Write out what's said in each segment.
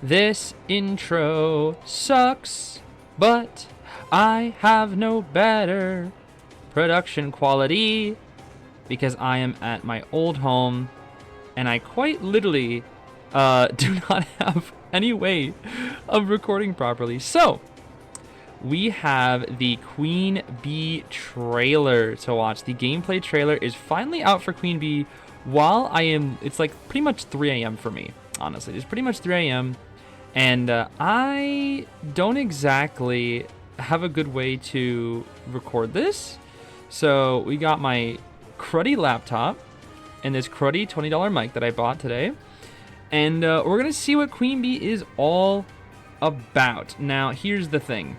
This intro sucks, but I have no better production quality because I am at my old home and I quite literally do not have any way of recording properly. So we have the Queen Bee trailer to watch. The gameplay trailer is finally out for Queen Bee while it's like pretty much 3 a.m. for me, honestly. It's pretty much 3 a.m. And I don't exactly have a good way to record this. So we got my cruddy laptop and this cruddy $20 mic that I bought today. And we're going to see what Queen Bee is all about. Now, here's the thing.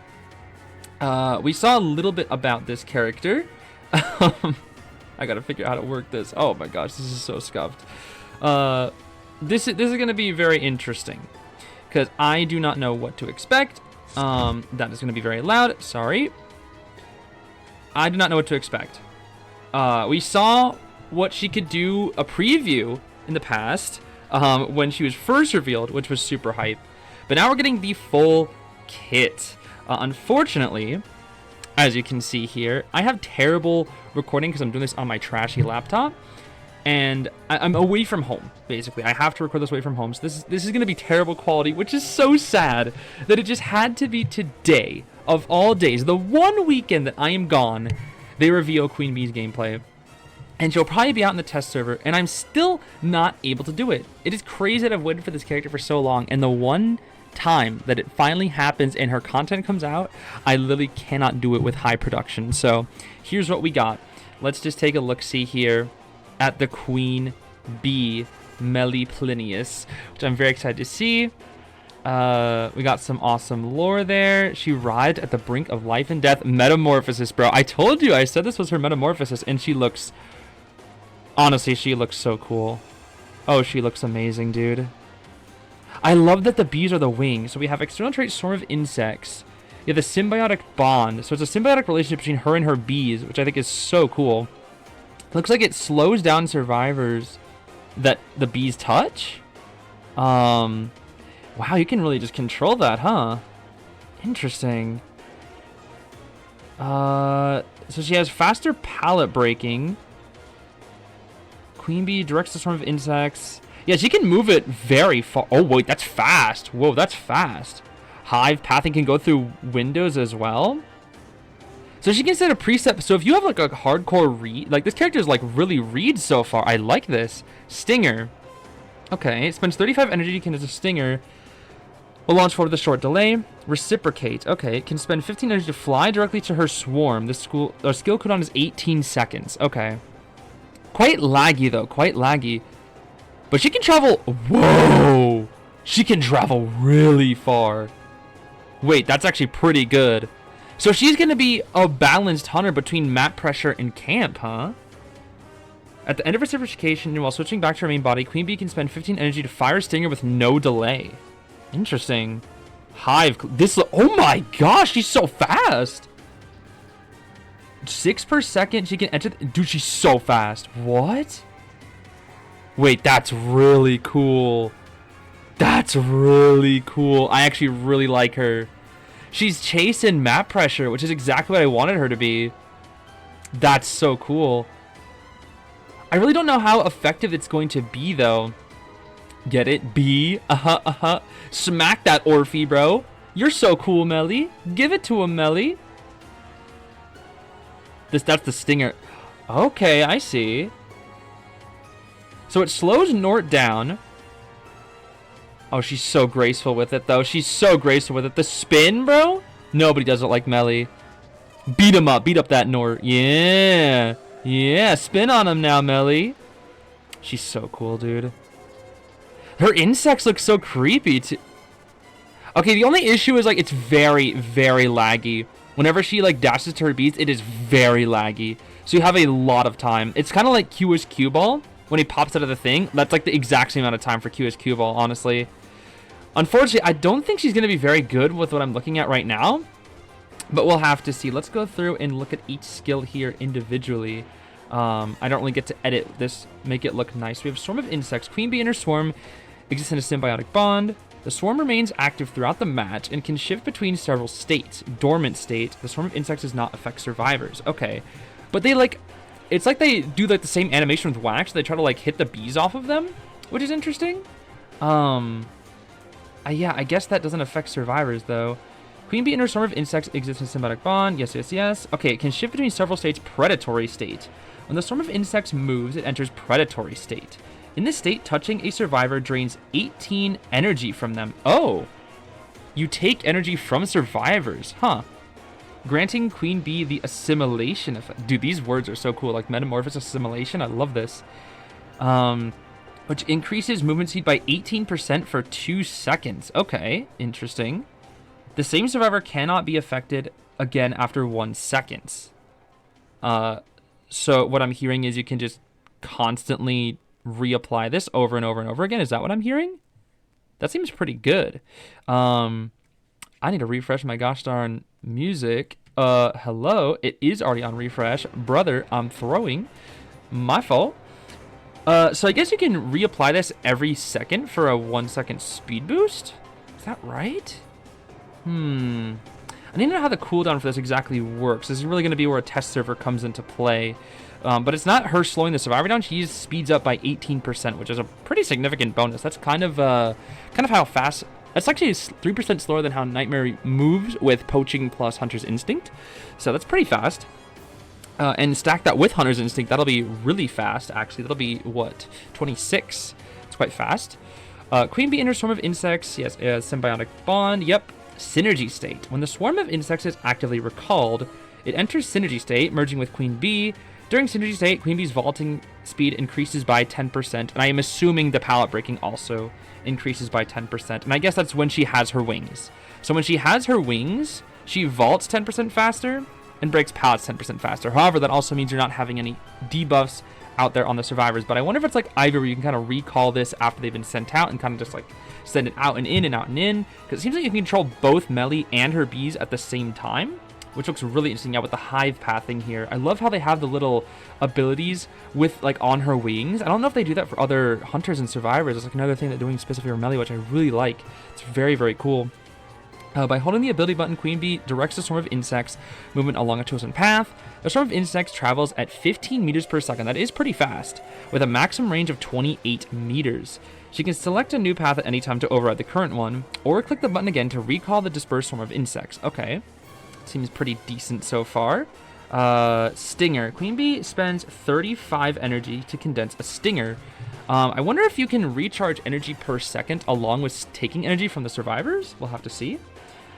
We saw a little bit about this character. I got to figure out how to work this. Oh my gosh, this is so scuffed. This is going to be very interesting because I do not know what to expect. That is going to be very loud. Sorry. I do not know what to expect. We saw what she could do, a preview in the past when she was first revealed, which was super hype. But now we're getting the full kit. Unfortunately, as you can see here, I have terrible recording because I'm doing this on my trashy laptop. And I'm away from home, basically. I have to record this away from home. So this is going to be terrible quality, which is so sad that it just had to be today, of all days. The one weekend that I am gone, they reveal Queen Bee's gameplay. And she'll probably be out in the test server, and I'm still not able to do it. It is crazy that I've waited for this character for so long, and the one time that it finally happens and her content comes out, I literally cannot do it with high production. So here's what we got. Let's just take a look-see here at the Queen Bee Meliponius, which I'm very excited to see. We got some awesome lore there. She arrived at the brink of life and death. Metamorphosis, bro. I told you, I said this was her metamorphosis, and she looks... Honestly, she looks so cool. Oh, she looks amazing, dude. I love that the bees are the wings. So we have external trait swarm of insects. You have the symbiotic bond. So it's a symbiotic relationship between her and her bees, which I think is so cool. Looks like it slows down survivors that the bees touch. Wow, you can really just control that, huh? Interesting. So she has faster pallet breaking. Queen Bee directs the swarm of insects. Yeah, she can move it very far. Oh, wait, that's fast. Whoa, that's fast. Hive pathing can go through windows as well. So she can set a preset. So if you have like a hardcore read, like this character is like really reads so far. I like this. Stinger. Okay, it spends 35 energy, can as a stinger. Will launch forward with a short delay. Reciprocate. Okay, it can spend 15 energy to fly directly to her swarm. The skill cooldown is 18 seconds. Okay. Quite laggy though, quite laggy. But she can travel. Whoa! She can travel really far. Wait, that's actually pretty good. So she's going to be a balanced hunter between map pressure and camp, huh? At the end of reciprocation, while switching back to her main body, Queen Bee can spend 15 energy to fire Stinger with no delay. Interesting. Hive. Oh my gosh, she's so fast. 6 per second. She can enter. Dude, she's so fast. What? Wait, that's really cool. That's really cool. I actually really like her. She's chasing map pressure, which is exactly what I wanted her to be. That's so cool. I really don't know how effective it's going to be, though. Get it? B. Smack that Orphe, bro. You're so cool, Melly. Give it to him, Melly. That's the stinger. Okay, I see. So it slows Nort down. Oh, she's so graceful with it, though. She's so graceful with it. The spin, bro? Nobody does it like Melly. Beat him up. Beat up that Nort. Yeah. Yeah, spin on him now, Melly. She's so cool, dude. Her insects look so creepy, too. Okay, the only issue is, like, it's very, very laggy. Whenever she, like, dashes to her beats, it is very laggy. So you have a lot of time. It's kind of like QS Cue Ball. When he pops out of the thing, that's like the exact same amount of time for QS Cue Ball, honestly. Unfortunately, I don't think she's going to be very good with what I'm looking at right now. But we'll have to see. Let's go through and look at each skill here individually. I don't really get to edit this, make it look nice. We have Swarm of Insects. Queen Bee and her swarm exist in a symbiotic bond. The swarm remains active throughout the match and can shift between several states. Dormant state. The swarm of insects does not affect survivors. Okay. But they like... It's like they do like the same animation with wax. They try to like hit the bees off of them, which is interesting. Yeah, I guess that doesn't affect survivors though. Queen bee and her swarm of insects exist in symbiotic bond. Yes, yes, yes. Okay, it can shift between several states. Predatory state. When the swarm of insects moves, it enters predatory state. In this state, touching a survivor drains 18 energy from them. Oh, you take energy from survivors, huh? Granting queen bee the assimilation effect. Dude, these words are so cool. Like metamorphosis, assimilation. I love this. Which increases movement speed by 18% for 2 seconds. Okay, interesting. The same survivor cannot be affected again after 1 second. So what I'm hearing is you can just constantly reapply this over and over and over again. Is that what I'm hearing? That seems pretty good. I need to refresh my gosh darn music. Hello. It is already on refresh. Brother, I'm throwing. My fault. So I guess you can reapply this every second for a 1 second speed boost. Is that right? I need to know how the cooldown for this exactly works. This is really going to be where a test server comes into play. But it's not her slowing the survivor down. She speeds up by 18%, which is a pretty significant bonus. That's kind of how fast... That's actually 3% slower than how Nightmare moves with Poaching plus Hunter's Instinct. So that's pretty fast. And stack that with Hunter's Instinct, that'll be really fast, actually. That'll be, what, 26? It's quite fast. Queen bee and her swarm of insects. Yes, symbiotic bond. Yep. Synergy state. When the swarm of insects is actively recalled, it enters synergy state, merging with queen bee. During synergy state, queen bee's vaulting speed increases by 10%, and I am assuming the pallet breaking also increases by 10%. And I guess that's when she has her wings. So when she has her wings, she vaults 10% faster and breaks pallets 10% faster. However, that also means you're not having any debuffs out there on the survivors. But I wonder if it's like Ivy, where you can kind of recall this after they've been sent out and kind of just like send it out and in and out and in. Because it seems like you can control both Melly and her bees at the same time, which looks really interesting. Yeah, with the hive pathing here. I love how they have the little abilities with like on her wings. I don't know if they do that for other hunters and survivors. It's like another thing they're doing specifically for Melly, which I really like. It's very, very cool. By holding the ability button, Queen Bee directs the swarm of insects movement along a chosen path. The swarm of insects travels at 15 meters per second. That is pretty fast, with a maximum range of 28 meters. She can select a new path at any time to override the current one, or click the button again to recall the dispersed swarm of insects. Okay, seems pretty decent so far. Stinger. Queen Bee spends 35 energy to condense a stinger. I wonder if you can recharge energy per second along with taking energy from the survivors. We'll have to see.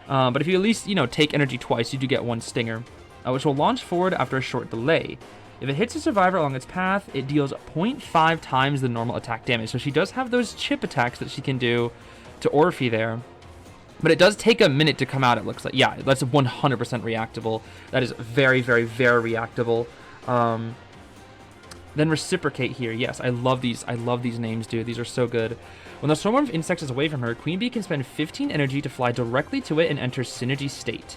But if you at least, take energy twice, you do get one stinger, which will launch forward after a short delay. If it hits a survivor along its path, it deals 0.5 times the normal attack damage. So she does have those chip attacks that she can do to Orphe there. But it does take a minute to come out, it looks like. Yeah, that's 100% reactable. That is very, very, very reactable. Then reciprocate here. Yes, I love these. I love these names, dude. These are so good. When the swarm of insects is away from her, Queen Bee can spend 15 energy to fly directly to it and enter synergy state,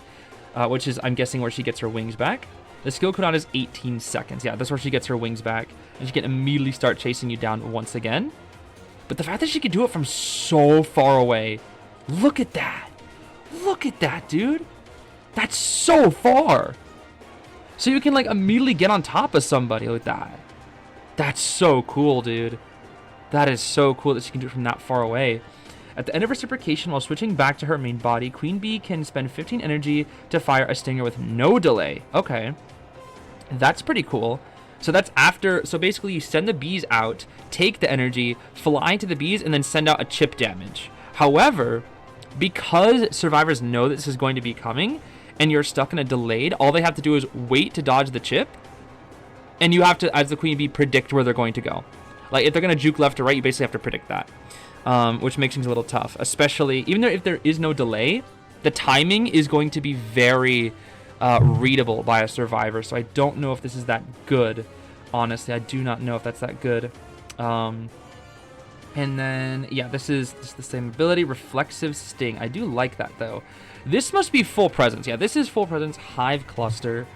which is, I'm guessing, where she gets her wings back. The skill cooldown is 18 seconds. Yeah, that's where she gets her wings back, and she can immediately start chasing you down once again. But the fact that she can do it from so far away, look at that. Look at that, dude. That's so far. So you can, like, immediately get on top of somebody like that. That's so cool, dude. That is so cool that she can do it from that far away. At the end of reciprocation, while switching back to her main body, Queen Bee can spend 15 energy to fire a stinger with no delay. Okay. That's pretty cool. So that's after... So basically, you send the bees out, take the energy, fly to the bees, and then send out a chip damage. However, because survivors know that this is going to be coming, and you're stuck in a delayed, all they have to do is wait to dodge the chip, and you have to, as the Queen Bee, predict where they're going to go. Like, if they're going to juke left or right, you basically have to predict that, which makes things a little tough. Especially, even though if there is no delay, the timing is going to be very readable by a survivor. So I don't know if this is that good. Honestly, I do not know if that's that good. And then, yeah, this is the same ability, Reflexive Sting. I do like that, though. This must be full presence. Yeah, this is full presence, Hive Cluster.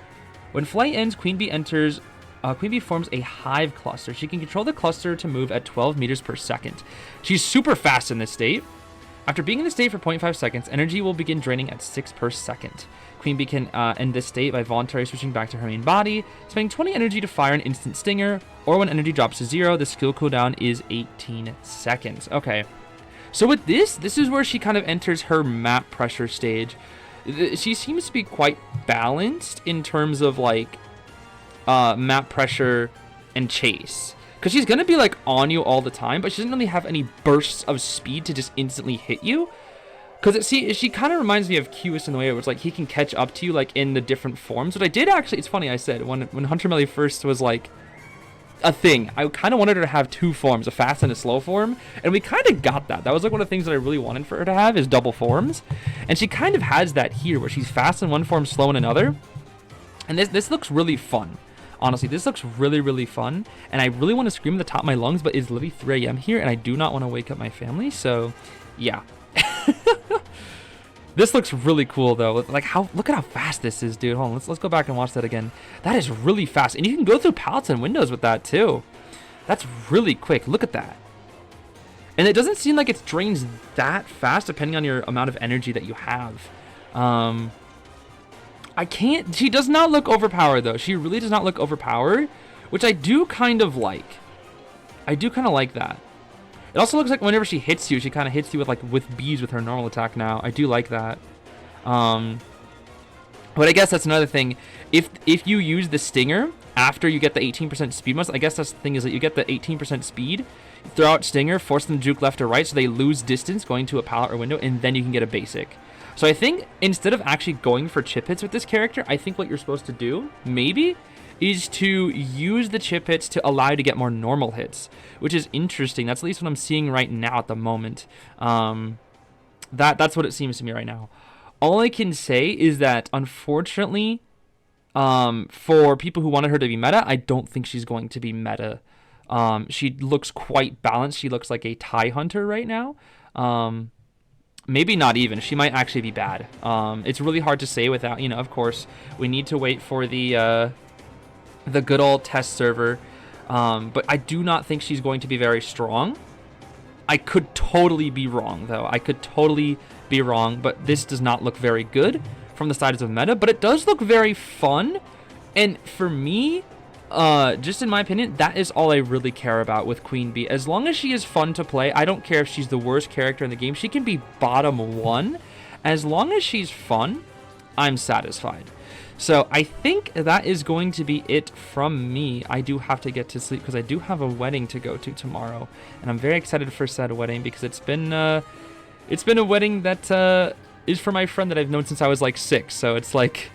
When flight ends, Queen Bee enters... Queen Bee forms a hive cluster. She can control the cluster to move at 12 meters per second. She's super fast in this state. After being in this state for 0.5 seconds, energy will begin draining at 6 per second. Queen Bee can end this state by voluntarily switching back to her main body, spending 20 energy to fire an instant stinger, or when energy drops to 0, the skill cooldown is 18 seconds. Okay, so with this is where she kind of enters her map pressure stage. She seems to be quite balanced in terms of like map pressure and chase. Because she's going to be like on you all the time, but she doesn't really have any bursts of speed to just instantly hit you. Because she kind of reminds me of Qus in the way it was like he can catch up to you like in the different forms. But I did actually, it's funny, I said when Hunter Melee first was like a thing, I kind of wanted her to have 2 forms, a fast and a slow form. And we kind of got that. That was like one of the things that I really wanted for her to have is double forms. And she kind of has that here where she's fast in one form, slow in another. And this looks really fun. Honestly, this looks really, really fun. And I really want to scream at the top of my lungs, but it's literally 3 a.m. here and I do not want to wake up my family. So yeah. This looks really cool though. Like look at how fast this is, dude. Hold on, let's go back and watch that again. That is really fast. And you can go through pallets and windows with that too. That's really quick. Look at that. And it doesn't seem like it drains that fast depending on your amount of energy that you have. She does not look overpowered though. She really does not look overpowered, which I do kind of like. I do kind of like that. It also looks like whenever she hits you, she kind of hits you with bees with her normal attack now. I do like that. But I guess that's another thing. If you use the stinger after you get the 18% speed boost, I guess that's the thing is that you get the 18% speed, throw out stinger, force them to juke left or right so they lose distance going to a pallet or window, and then you can get a basic. So I think instead of actually going for chip hits with this character, I think what you're supposed to do, maybe, is to use the chip hits to allow you to get more normal hits, which is interesting. That's at least what I'm seeing right now at the moment. That's what it seems to me right now. All I can say is that, unfortunately, for people who wanted her to be meta, I don't think she's going to be meta. She looks quite balanced. She looks like a TIE hunter right now. Maybe not even. She might actually be bad. It's really hard to say without, of course, we need to wait for the good old test server. But I do not think she's going to be very strong. I could totally be wrong, though. I could totally be wrong, but this does not look very good from the sides of meta, but it does look very fun. And for me, just in my opinion, that is all I really care about with Queen Bee. As long as she is fun to play, I don't care if she's the worst character in the game. She can be bottom 1. As long as she's fun, I'm satisfied. So I think that is going to be it from me. I do have to get to sleep because I do have a wedding to go to tomorrow, and I'm very excited for said wedding because it's been a wedding that is for my friend that I've known since I was like 6. So it's like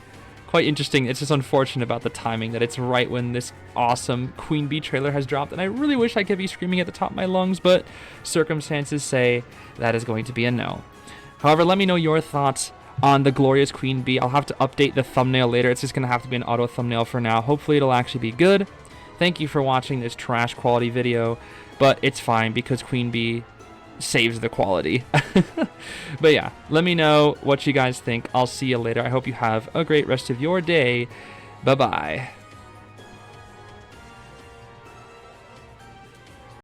quite interesting. It's just unfortunate about the timing that it's right when this awesome Queen Bee trailer has dropped, and I really wish I could be screaming at the top of my lungs, but circumstances say that is going to be a no. However, let me know your thoughts on the glorious Queen Bee. I'll have to update the thumbnail later. It's just going to have to be an auto thumbnail for now. Hopefully it'll actually be good. Thank you for watching this trash quality video, but it's fine because Queen Bee saves the quality. But yeah, let me know what you guys think. I'll see you later. I hope you have a great rest of your day. Bye-bye.